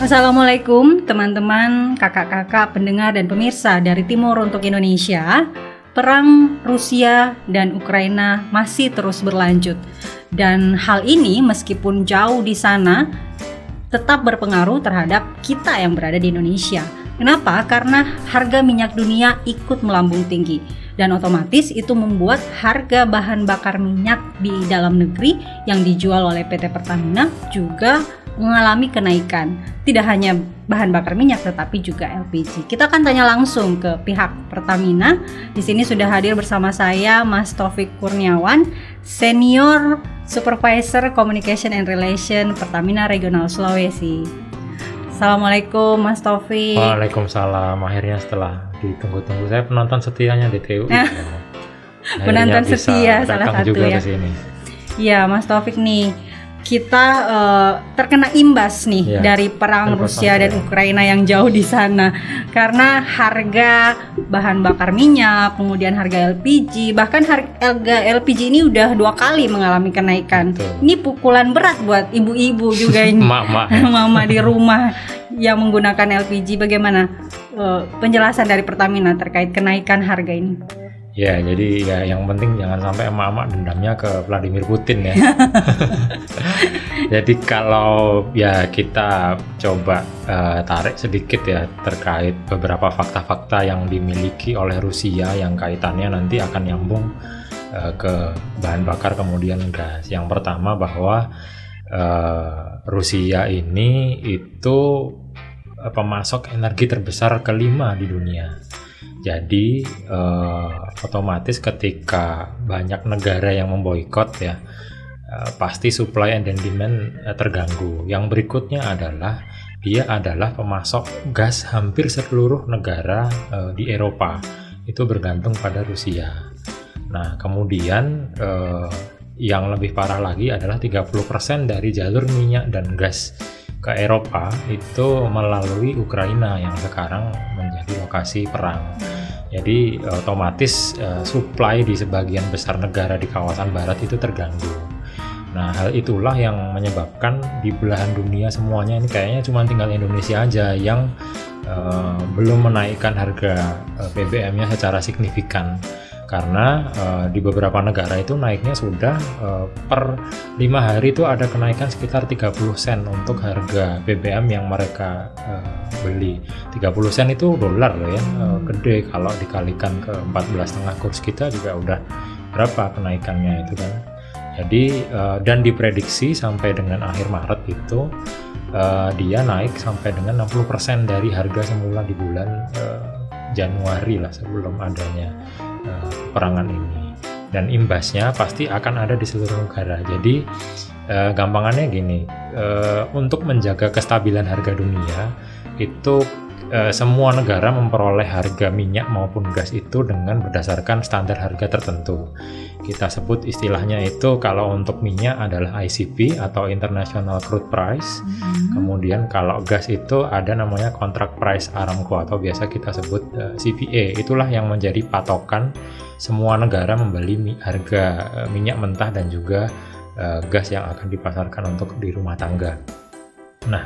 Assalamualaikum teman-teman, kakak-kakak, pendengar dan pemirsa dari Timur untuk Indonesia. Perang Rusia dan Ukraina masih terus berlanjut. Dan hal ini meskipun jauh di sana tetap berpengaruh terhadap kita yang berada di Indonesia. Kenapa? Karena harga minyak dunia ikut melambung tinggi. Dan otomatis itu membuat harga bahan bakar minyak di dalam negeri yang dijual oleh PT Pertamina juga mengalami kenaikan. Tidak hanya bahan bakar minyak tetapi juga LPG. Kita akan tanya langsung ke pihak Pertamina. Di sini sudah hadir bersama saya Mas Taufik Kurniawan, Senior Supervisor Communication and Relation Pertamina Regional Sulawesi. Assalamualaikum Mas Taufik. Waalaikumsalam. Akhirnya setelah ditunggu-tunggu, saya penonton setianya di TUI. Penonton setia salah satu juga ya. Iya Mas Taufik nih, kita terkena imbas nih dari perang Rusia dan Ukraina yang jauh di sana. Karena harga bahan bakar minyak, kemudian harga LPG, bahkan harga LPG ini udah 2 kali mengalami kenaikan. Betul. Ini pukulan berat buat ibu-ibu juga ini. Mama di rumah yang menggunakan LPG. Bagaimana penjelasan dari Pertamina terkait kenaikan harga ini? Ya, jadi ya yang penting jangan sampai emak-emak dendamnya ke Vladimir Putin ya. Jadi kalau ya kita coba tarik sedikit ya terkait beberapa fakta-fakta yang dimiliki oleh Rusia yang kaitannya nanti akan nyambung ke bahan bakar kemudian gas. Yang pertama bahwa Rusia ini itu pemasok energi terbesar kelima di dunia. Jadi otomatis ketika banyak negara yang memboikot ya pasti supply and demand terganggu. Yang berikutnya adalah dia adalah pemasok gas hampir seluruh negara di Eropa. Itu bergantung pada Rusia. Nah kemudian yang lebih parah lagi adalah 30% dari jalur minyak dan gas ke Eropa itu melalui Ukraina yang sekarang menjadi lokasi perang. Jadi otomatis supply di sebagian besar negara di kawasan barat itu terganggu. Nah hal itulah yang menyebabkan di belahan dunia semuanya ini kayaknya cuma tinggal Indonesia aja yang belum menaikkan harga BBM-nya secara signifikan. Karena di beberapa negara itu naiknya sudah per 5 hari itu ada kenaikan sekitar 30 sen untuk harga BBM yang mereka beli. 30 sen itu dolar loh ya, gede kalau dikalikan ke 14,5 kurs kita juga udah berapa kenaikannya itu kan. Jadi dan diprediksi sampai dengan akhir Maret itu dia naik sampai dengan 60% dari harga semula di bulan Januari lah sebelum adanya perangan ini, dan imbasnya pasti akan ada di seluruh negara. Jadi gampangannya gini, untuk menjaga kestabilan harga dunia itu semua negara memperoleh harga minyak maupun gas itu dengan berdasarkan standar harga tertentu. Kita sebut istilahnya itu kalau untuk minyak adalah ICP atau International Crude Price. Kemudian kalau gas itu ada namanya Contract Price Aramco atau biasa kita sebut CPA. Itulah yang menjadi patokan semua negara membeli harga minyak mentah dan juga gas yang akan dipasarkan untuk di rumah tangga. Nah,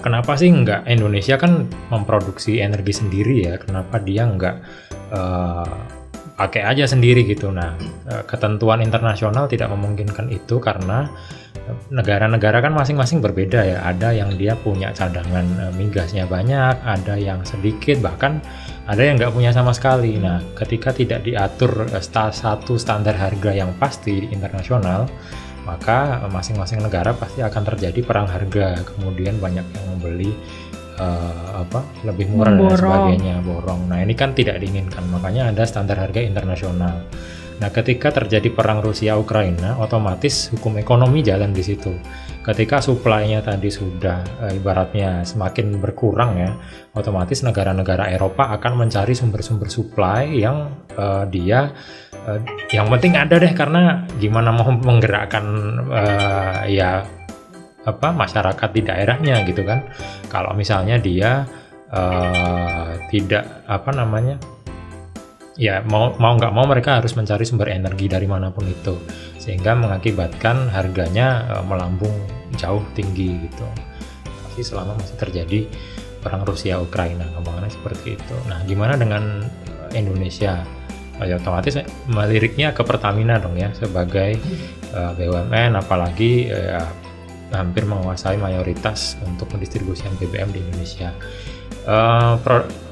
kenapa sih Indonesia kan memproduksi energi sendiri ya? Kenapa dia nggak pakai aja sendiri gitu? Nah, ketentuan internasional tidak memungkinkan itu karena negara-negara kan masing-masing berbeda ya. Ada yang dia punya cadangan migasnya banyak, ada yang sedikit, bahkan ada yang nggak punya sama sekali. Nah, ketika tidak diatur satu standar harga yang pasti di internasional, maka masing-masing negara pasti akan terjadi perang harga. Kemudian banyak yang membeli lebih murah dan sebagainya, borong. Nah ini kan tidak diinginkan, makanya ada standar harga internasional. Nah ketika terjadi perang Rusia-Ukraina, otomatis hukum ekonomi jalan di situ. Ketika supply-nya tadi sudah ibaratnya semakin berkurang ya, otomatis negara-negara Eropa akan mencari sumber-sumber supply yang yang penting ada deh, karena gimana mau menggerakkan masyarakat di daerahnya gitu kan. Kalau misalnya dia tidak mau nggak mau mereka harus mencari sumber energi dari manapun itu, sehingga mengakibatkan harganya melambung jauh tinggi gitu. lagi selama masih terjadi perang Rusia Ukraina, gampangannya seperti itu. Nah, gimana dengan Indonesia? Ya otomatis meliriknya ke Pertamina dong ya, sebagai BUMN, apalagi hampir menguasai mayoritas untuk pendistribusian BBM di Indonesia.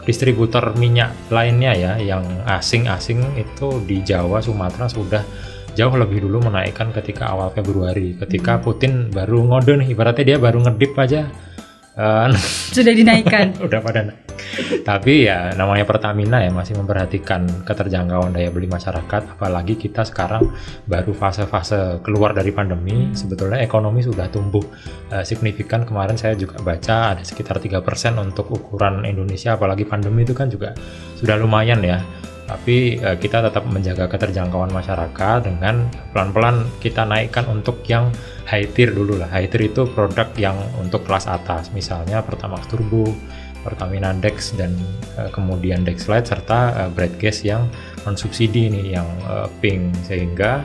Distributor minyak lainnya ya yang asing-asing itu di Jawa, Sumatera sudah jauh lebih dulu menaikkan ketika awal Februari, ketika Putin baru ngode nih, ibaratnya dia baru ngedip aja sudah dinaikkan. Udah pada naik. Tapi ya namanya Pertamina ya masih memperhatikan keterjangkauan daya beli masyarakat, apalagi kita sekarang baru fase-fase keluar dari pandemi. Sebetulnya ekonomi sudah tumbuh signifikan. Kemarin saya juga baca ada sekitar 3% untuk ukuran Indonesia, apalagi pandemi itu kan juga sudah lumayan ya. Tapi kita tetap menjaga keterjangkauan masyarakat dengan pelan-pelan kita naikkan untuk yang high tier dulu lah. High tier itu produk yang untuk kelas atas, misalnya Pertamax Turbo, Pertamina Dex, dan kemudian Dexlite, serta Bright Gas yang non subsidi nih, yang pink, sehingga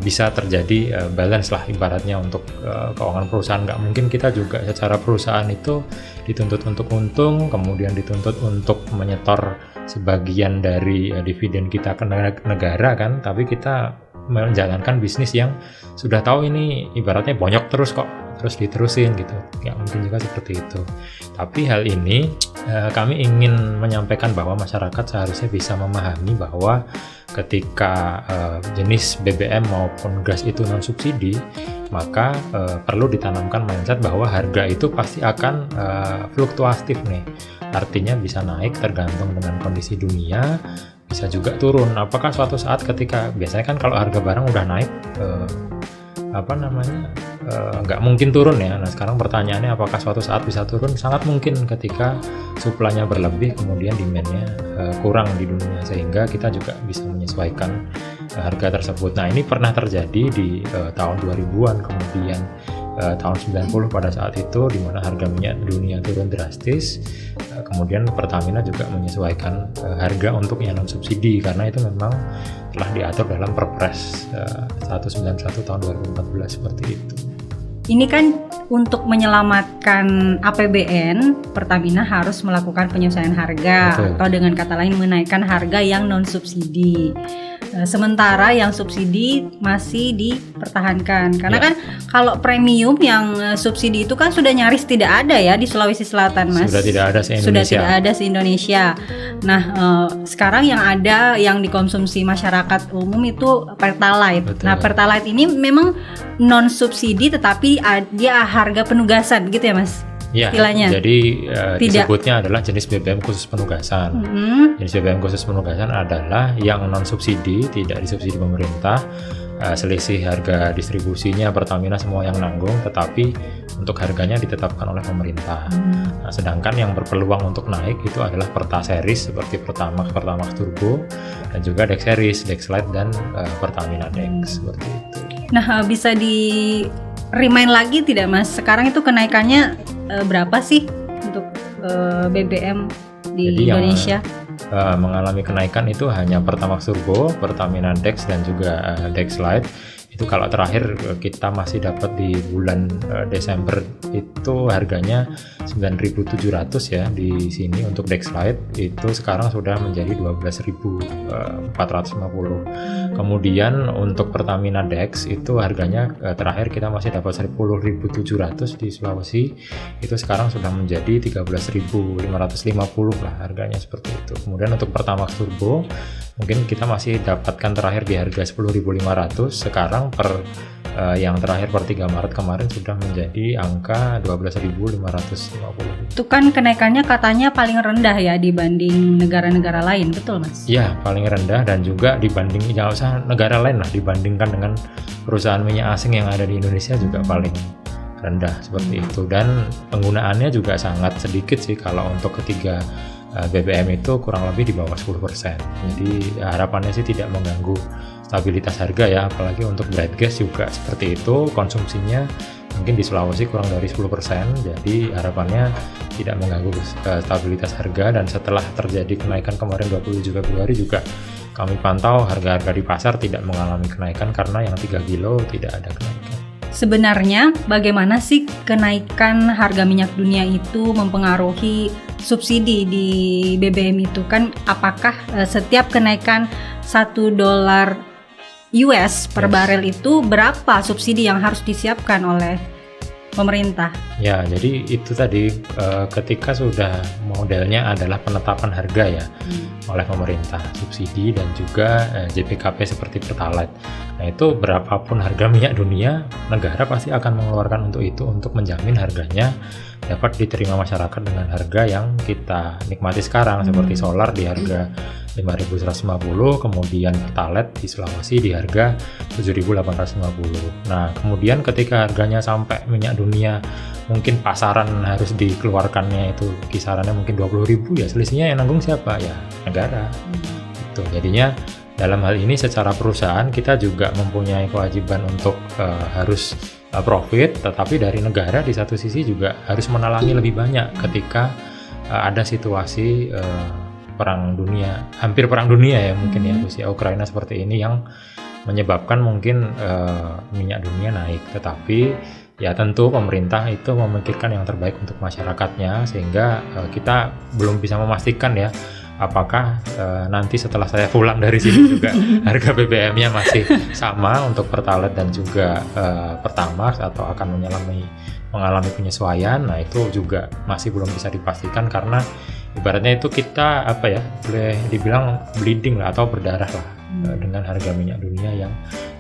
bisa terjadi balance lah ibaratnya untuk keuangan perusahaan. Nggak mungkin kita juga secara perusahaan itu dituntut untuk untung, kemudian dituntut untuk menyetor sebagian dari dividen kita ke negara kan, tapi kita menjalankan bisnis yang sudah tahu ini ibaratnya bonyok terus kok, terus diterusin gitu. Nggak mungkin juga seperti itu. Tapi hal ini kami ingin menyampaikan bahwa masyarakat seharusnya bisa memahami bahwa ketika jenis BBM maupun gas itu non subsidi, maka perlu ditanamkan mindset bahwa harga itu pasti akan fluktuatif nih. Artinya bisa naik tergantung dengan kondisi dunia, bisa juga turun. Apakah suatu saat ketika, biasanya kan kalau harga barang udah naik nggak mungkin turun ya. Nah sekarang pertanyaannya, apakah suatu saat bisa turun? Sangat mungkin ketika supply-nya berlebih, kemudian demand-nya kurang di dunia, sehingga kita juga bisa menyesuaikan harga tersebut. Nah ini pernah terjadi di tahun 2000-an, kemudian tahun 90 pada saat itu, di mana harga minyak dunia turun drastis. Kemudian Pertamina juga menyesuaikan harga untuk yang non subsidi, karena itu memang telah diatur dalam Perpres 191 tahun 2014 seperti itu. Ini kan untuk menyelamatkan APBN, Pertamina harus melakukan penyesuaian harga. Betul. Atau dengan kata lain menaikkan harga yang non subsidi. Sementara yang subsidi masih dipertahankan, karena kan kalau premium yang subsidi itu kan sudah nyaris tidak ada ya di Sulawesi Selatan, Mas. Sudah tidak ada se-Indonesia. Sudah tidak ada se-Indonesia. Nah, sekarang yang ada yang dikonsumsi masyarakat umum itu Pertalite. Betul. Nah, Pertalite ini memang non subsidi tetapi dia harga penugasan gitu ya, Mas? Ya, istilahnya. Jadi disebutnya adalah jenis BBM khusus penugasan. Jenis BBM khusus penugasan adalah yang non subsidi, tidak disubsidi pemerintah. Selisih harga distribusinya Pertamina semua yang nanggung, tetapi untuk harganya ditetapkan oleh pemerintah. Nah, sedangkan yang berpeluang untuk naik itu adalah Pertaseries seperti Pertamax Turbo, dan juga Dex Series, Dexlite, dan Pertamina Dex seperti itu. Nah, bisa di remind lagi tidak, Mas? Sekarang itu kenaikannya berapa sih untuk BBM di Jadi Indonesia? Yang mengalami kenaikan itu hanya Pertamax Turbo, Pertamina Dex, dan juga Dexlite. Itu kalau terakhir kita masih dapat di bulan Desember itu harganya 9.700 ya di sini untuk Dexlite, itu sekarang sudah menjadi 12.450. Kemudian untuk Pertamina Dex itu harganya terakhir kita masih dapat 10.700 di Sulawesi, itu sekarang sudah menjadi 13.550 lah harganya seperti itu. Kemudian untuk Pertamax Turbo mungkin kita masih dapatkan terakhir di harga 10.500, sekarang per yang terakhir per 3 Maret kemarin sudah menjadi angka 12.550. Itu kan kenaikannya katanya paling rendah ya dibanding negara-negara lain, betul Mas? Iya, paling rendah, dan juga dibanding, jangan usah negara lain lah, dibandingkan dengan perusahaan minyak asing yang ada di Indonesia juga paling rendah seperti itu. Dan penggunaannya juga sangat sedikit sih, kalau untuk ketiga BBM itu kurang lebih di bawah 10%. Jadi harapannya sih tidak mengganggu stabilitas harga ya, apalagi untuk Bright Gas juga seperti itu, konsumsinya mungkin di Sulawesi kurang dari 10%, jadi harapannya tidak mengganggu stabilitas harga. Dan setelah terjadi kenaikan kemarin 27 Februari juga kami pantau harga-harga di pasar tidak mengalami kenaikan, karena yang 3 kilo tidak ada kenaikan. sebenarnya bagaimana sih kenaikan harga minyak dunia itu mempengaruhi subsidi di BBM itu? Kan apakah setiap kenaikan $1 US per barel itu berapa subsidi yang harus disiapkan oleh pemerintah? Ya, jadi itu tadi ketika sudah modelnya adalah penetapan harga ya oleh pemerintah, subsidi dan juga JPKP seperti Pertalite. Nah, itu berapapun harga minyak dunia, negara pasti akan mengeluarkan untuk itu, untuk menjamin harganya dapat diterima masyarakat dengan harga yang kita nikmati sekarang, seperti solar di harga 5.150, kemudian Pertalite di Sulawesi di harga 7.850. Nah, kemudian ketika harganya sampai minyak dunia mungkin pasaran harus dikeluarkannya itu kisarannya mungkin 20.000, ya selisihnya yang nanggung siapa? Ya negara. Itu jadinya dalam hal ini secara perusahaan kita juga mempunyai kewajiban untuk harus profit, tetapi dari negara di satu sisi juga harus menalangi lebih banyak ketika ada situasi perang dunia, hampir perang dunia ya mungkin ya, Rusia Ukraina seperti ini yang menyebabkan mungkin minyak dunia naik. Tetapi ya tentu pemerintah itu memikirkan yang terbaik untuk masyarakatnya, sehingga kita belum bisa memastikan ya apakah nanti setelah saya pulang dari sini juga harga BBM-nya masih sama untuk Pertalite dan juga Pertamax atau akan mengalami penyesuaian. Nah, itu juga masih belum bisa dipastikan karena ibaratnya itu kita boleh dibilang bleeding lah atau berdarah lah dengan harga minyak dunia yang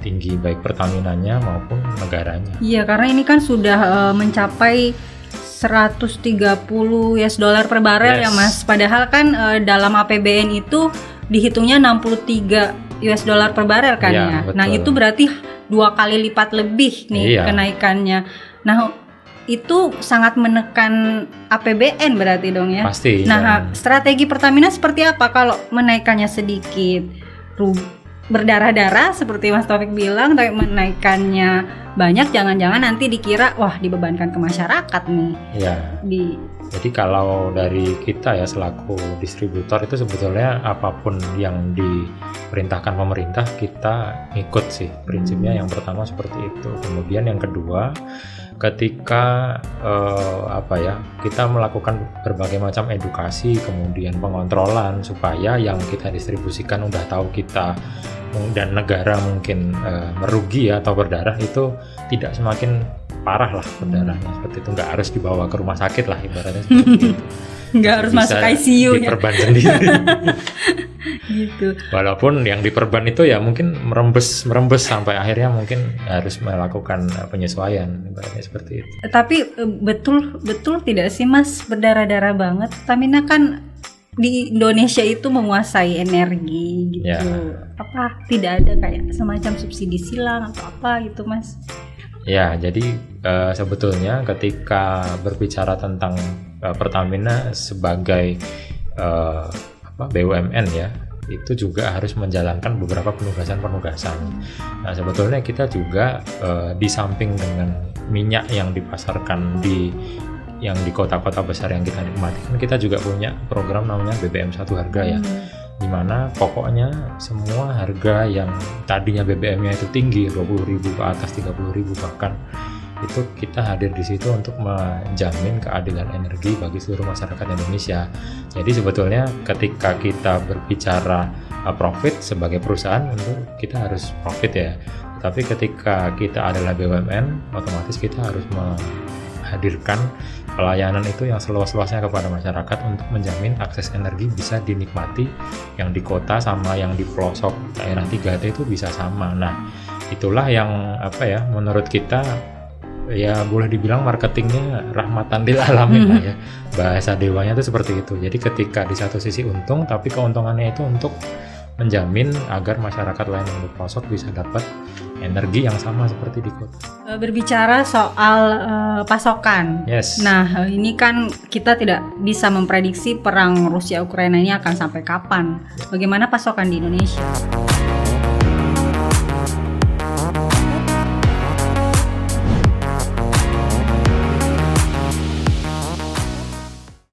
tinggi, baik Pertamina-nya maupun negaranya. Iya, karena ini kan sudah mencapai 130 US dollar per barel ya Mas. Padahal kan dalam APBN itu dihitungnya 63 US dollar per barel kan ya. Nah, itu berarti 2 kali lipat lebih nih kenaikannya. Nah, itu sangat menekan APBN berarti dong ya. Pasti. Nah, strategi Pertamina seperti apa kalau menaikkannya sedikit? Berdarah-darah seperti Mas Taufik bilang, tapi menaikkannya banyak, jangan-jangan nanti dikira wah dibebankan ke masyarakat nih. Iya. Jadi kalau dari kita ya selaku distributor itu sebetulnya apapun yang diperintahkan pemerintah kita ikut sih, prinsipnya yang pertama seperti itu. Kemudian yang kedua, ketika kita melakukan berbagai macam edukasi, kemudian pengontrolan supaya yang kita distribusikan udah tahu kita dan negara mungkin merugi ya, atau berdarah, itu tidak semakin parah lah berdarahnya seperti itu, nggak harus dibawa ke rumah sakit lah ibaratnya seperti itu. Nggak harus masuk ICU ya, diperban sendiri. Gitu. Walaupun yang diperban itu ya mungkin merembes sampai akhirnya mungkin harus melakukan penyesuaian ibaratnya seperti itu. Tapi betul tidak sih Mas, berdarah-darah banget? Pertamina kan di Indonesia itu menguasai energi gitu. Ya. Apa tidak ada kayak semacam subsidi silang atau apa gitu Mas? Ya, jadi sebetulnya ketika berbicara tentang Pertamina sebagai BUMN ya, itu juga harus menjalankan beberapa penugasan. Nah, sebetulnya kita juga di samping dengan minyak yang dipasarkan di kota-kota besar yang kita nikmati, kan kita juga punya program namanya BBM Satu Harga ya, dimana pokoknya semua harga yang tadinya BBM-nya itu tinggi 20.000 ke atas 30.000 bahkan, itu kita hadir di situ untuk menjamin keadilan energi bagi seluruh masyarakat Indonesia. Jadi sebetulnya ketika kita berbicara profit sebagai perusahaan, tentu kita harus profit ya. Tapi ketika kita adalah BUMN, otomatis kita harus menghadirkan pelayanan itu yang seluas-luasnya kepada masyarakat untuk menjamin akses energi bisa dinikmati, yang di kota sama yang di pelosok daerah 3T itu bisa sama. Nah, itulah yang menurut kita ya boleh dibilang marketingnya rahmatan lil alamin lah ya. Bahasa dewanya itu seperti itu. Jadi ketika di satu sisi untung, tapi keuntungannya itu untuk menjamin agar masyarakat lain yang di pelosok bisa dapat energi yang sama seperti di kota. Berbicara soal pasokan. Yes. Nah, ini kan kita tidak bisa memprediksi perang Rusia Ukraina ini akan sampai kapan. Bagaimana pasokan di Indonesia?